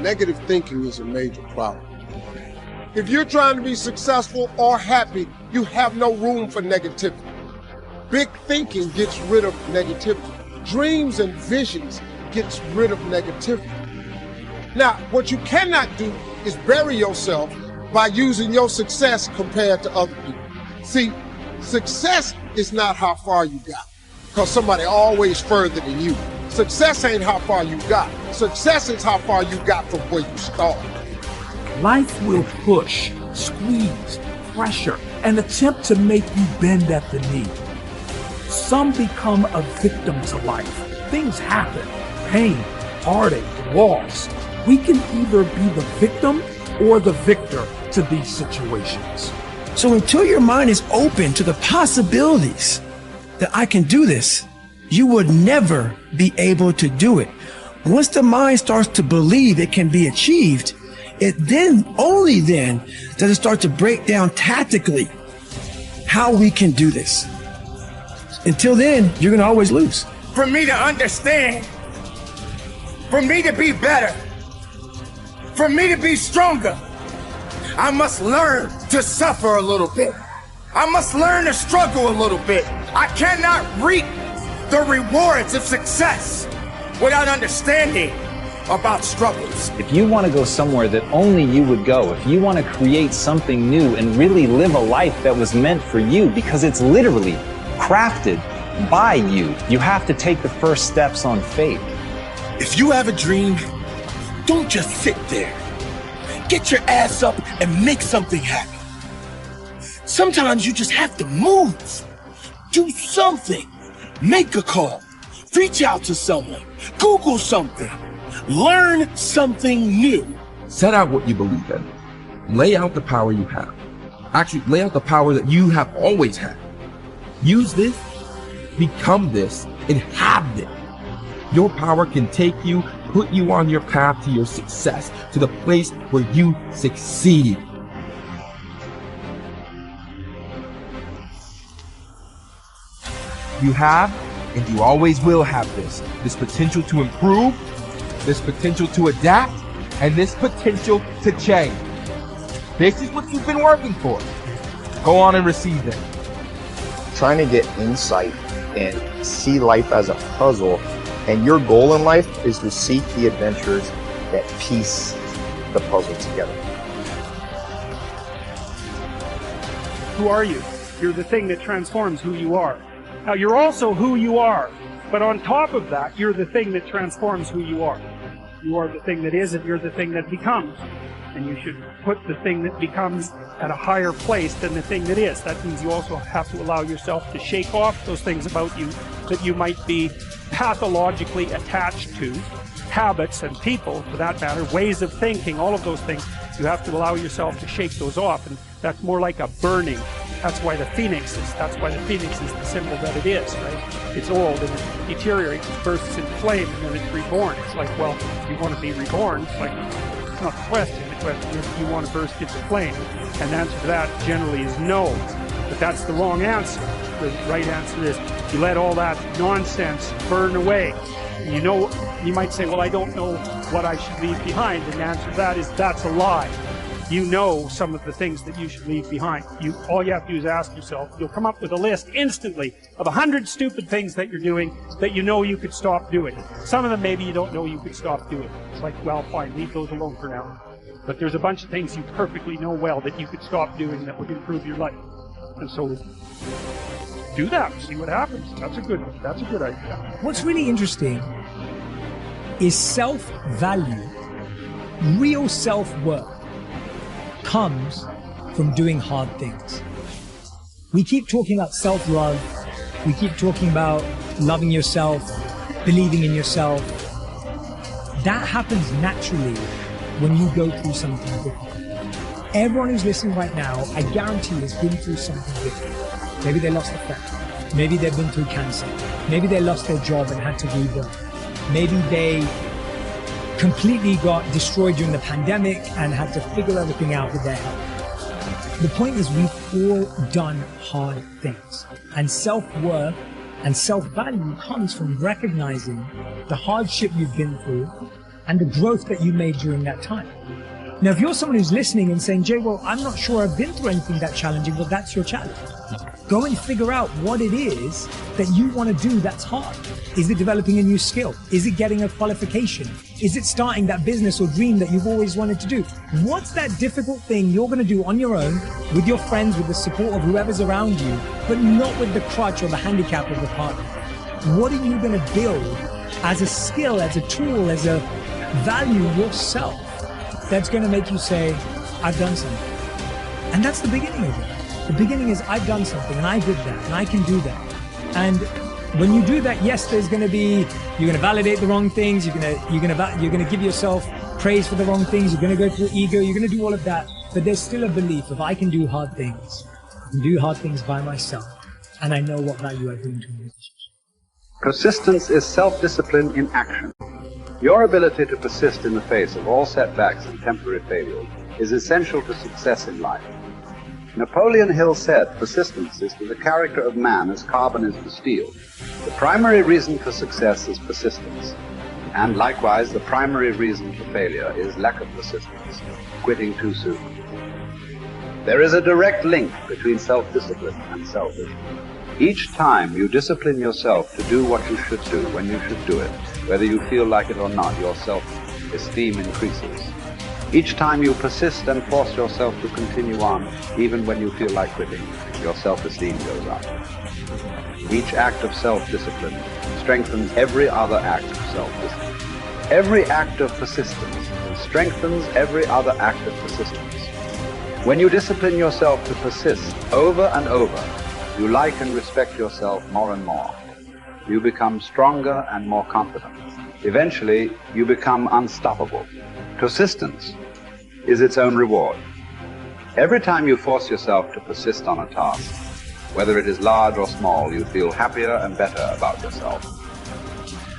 Negative thinking is a major problem. If you're trying to be successful or happy, you have no room for negativity. Big thinking gets rid of negativity. Dreams and visions gets rid of negativity. Now, what you cannot do is bury yourself by using your success compared to other people. See, success is not how far you got, because somebody always further than you. Success ain't how far you got. Success is how far you got from where you started. Life will push, squeeze, pressure, and attempt to make you bend at the knee. Some become a victim to life. Things happen. Pain, heartache, loss. We can either be the victim or the victor to these situations. So until your mind is open to the possibilities that I can do this, you would never be able to do it. Once the mind starts to believe it can be achieved, it then, only then, does it start to break down tactically how we can do this. Until then, you're gonna always lose. For me to understand, for me to be better, for me to be stronger, I must learn to suffer a little bit. I must learn to struggle a little bit. I cannot reap the rewards of success without understanding about struggles. If you want to go somewhere that only you would go, if you want to create something new and really live a life that was meant for you, because it's literally crafted by you, you have to take the first steps on faith. If you have a dream, don't just sit there. Get your ass up and make something happen. Sometimes you just have to move. Do something. Make a call. Reach out to someone. Google something. Learn something new. Set out what you believe in. Lay out the power you have. Actually, lay out the power that you have always had. Use this, become this, and have it. Your power can take you, put you on your path to your success, to the place where you succeed. You have, and you always will have this potential to improve, this potential to adapt, and this potential to change. This is what you've been working for. Go on and receive it. Trying to get insight and see life as a puzzle, and your goal in life is to seek the adventures that piece the puzzle together. Who are you? You're the thing that transforms who you are. Now, you're also who you are, but on top of that, you're the thing that transforms who you are. You are the thing that is, and you're the thing that becomes. And you should put the thing that becomes at a higher place than the thing that is. That means you also have to allow yourself to shake off those things about you that you might be pathologically attached to, habits and people, for that matter, ways of thinking, all of those things. You have to allow yourself to shake those off, and that's more like a burning. That's why the phoenix is the symbol that it is, right? It's old and it deteriorates, it bursts into flame, and then it's reborn. It's like, well, if you want to be reborn, it's like, it's not the question. The question is, do you want to burst into flame? And the answer to that generally is no. But that's the wrong answer. The right answer is, you let all that nonsense burn away. You know, you might say, well, I don't know what I should leave behind. And the answer to that is, that's a lie. You know some of the things that you should leave behind. All you have to do is ask yourself. You'll come up with a list instantly of 100 stupid things that you're doing that you know you could stop doing. Some of them maybe you don't know you could stop doing. It's like, well, fine, leave those alone for now. But there's a bunch of things you perfectly know well that you could stop doing that would improve your life. And so do that, see what happens. That's a good idea. What's really interesting is self-value, real self-worth, comes from doing hard things. We keep talking about self-love, we keep talking about loving yourself, believing in yourself. That happens naturally when you go through something difficult. Everyone who's listening right now, I guarantee has been through something difficult. Maybe they lost a friend, maybe they've been through cancer, maybe they lost their job and had to rebuild, maybe they completely got destroyed during the pandemic and had to figure everything out with their health. The point is, we've all done hard things, and self-worth and self-value comes from recognizing the hardship you've been through and the growth that you made during that time. Now, if you're someone who's listening and saying, Jay, well, I'm not sure I've been through anything that challenging, well, that's your challenge. Go and figure out what it is that you want to do that's hard. Is it developing a new skill? Is it getting a qualification? Is it starting that business or dream that you've always wanted to do? What's that difficult thing you're going to do on your own, with your friends, with the support of whoever's around you, but not with the crutch or the handicap of the partner? What are you going to build as a skill, as a tool, as a value yourself that's going to make you say, I've done something? And that's the beginning of it. The beginning is, I've done something and I did that and I can do that. And when you do that, yes, there's going to be, you're going to validate the wrong things. You're going to give yourself praise for the wrong things. You're going to go through ego. You're going to do all of that. But there's still a belief of, I can do hard things. I can do hard things by myself. And I know what value I bring to a relationship. Persistence is self-discipline in action. Your ability to persist in the face of all setbacks and temporary failures is essential to success in life. Napoleon Hill said, persistence is to the character of man as carbon is to steel. The primary reason for success is persistence. And likewise, the primary reason for failure is lack of persistence, quitting too soon. There is a direct link between self-discipline and selfishness. Each time you discipline yourself to do what you should do when you should do it, whether you feel like it or not, your self-esteem increases. Each time you persist and force yourself to continue on, even when you feel like quitting, your self-esteem goes up. Each act of self-discipline strengthens every other act of self-discipline. Every act of persistence strengthens every other act of persistence. When you discipline yourself to persist over and over, you like and respect yourself more and more. You become stronger and more confident. Eventually, you become unstoppable. Persistence is its own reward. Every time you force yourself to persist on a task, whether it is large or small, you feel happier and better about yourself.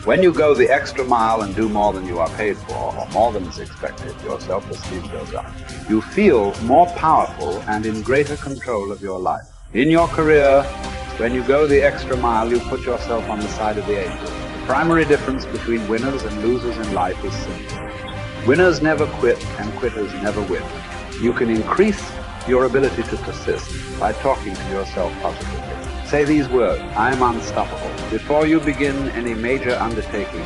When you go the extra mile and do more than you are paid for, or more than is expected, your self-esteem goes up. You feel more powerful and in greater control of your life. In your career, when you go the extra mile, you put yourself on the side of the angels. The primary difference between winners and losers in life is simple. Winners never quit and quitters never win. You can increase your ability to persist by talking to yourself positively. Say these words, I am unstoppable. Before you begin any major undertaking,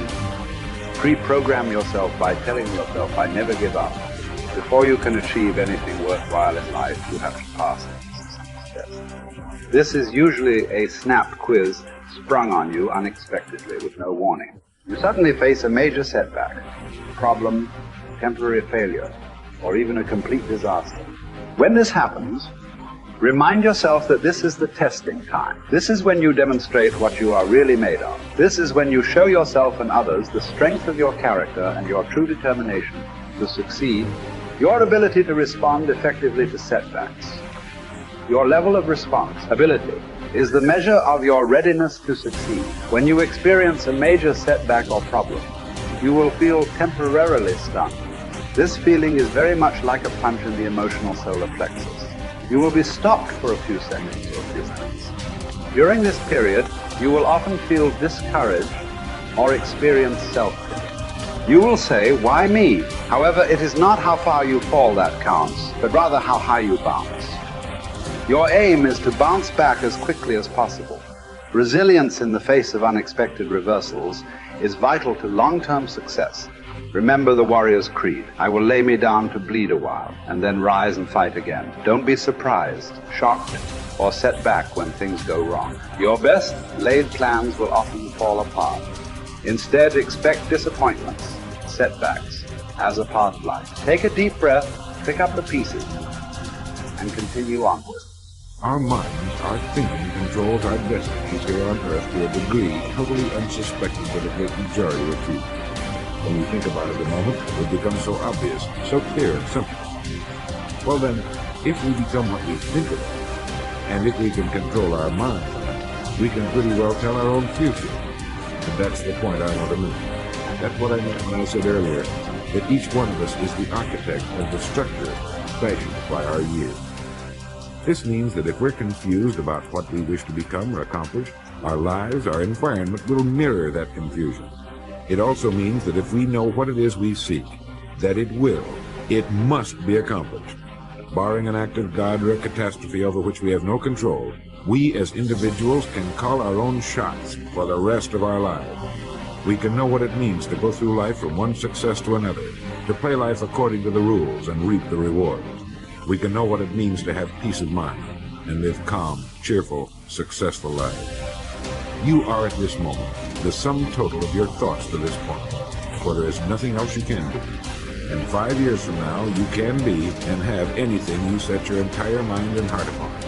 pre-program yourself by telling yourself, I never give up. Before you can achieve anything worthwhile in life, you have to pass some steps. This is usually a snap quiz sprung on you unexpectedly with no warning. You suddenly face a major setback, problem, temporary failure, or even a complete disaster. When this happens, remind yourself that this is the testing time. This is when you demonstrate what you are really made of. This is when you show yourself and others the strength of your character and your true determination to succeed, your ability to respond effectively to setbacks. Your level of responsibility is the measure of your readiness to succeed. When you experience a major setback or problem, you will feel temporarily stunned. This feeling is very much like a punch in the emotional solar plexus. You will be stopped for a few seconds or a few minutes. During this period, you will often feel discouraged or experience self-pity. You will say, why me? However, it is not how far you fall that counts, but rather how high you bounce. Your aim is to bounce back as quickly as possible. Resilience in the face of unexpected reversals is vital to long-term success. Remember the warrior's creed. I will lay me down to bleed a while, and then rise and fight again. Don't be surprised, shocked, or set back when things go wrong. Your best laid plans will often fall apart. Instead, expect disappointments, setbacks, as a part of life. Take a deep breath, pick up the pieces, and continue onward. Our minds, our thinking, controls our destinies here on Earth to a degree totally unsuspected by the great majority of people. When we think about it a moment, it becomes so obvious, so clear and simple. Well then, if we become what we think about, and if we can control our minds, we can pretty well tell our own future. And that's the point I want to make. That's what I meant when I said earlier that each one of us is the architect of the structure fashioned by our years. This means that if we're confused about what we wish to become or accomplish, our lives, our environment will mirror that confusion. It also means that if we know what it is we seek, that it must be accomplished. Barring an act of God or a catastrophe over which we have no control, we as individuals can call our own shots for the rest of our lives. We can know what it means to go through life from one success to another, to play life according to the rules and reap the rewards. We can know what it means to have peace of mind and live calm, cheerful, successful lives. You are at this moment the sum total of your thoughts to this point, for there is nothing else you can do. And 5 years from now, you can be and have anything you set your entire mind and heart upon.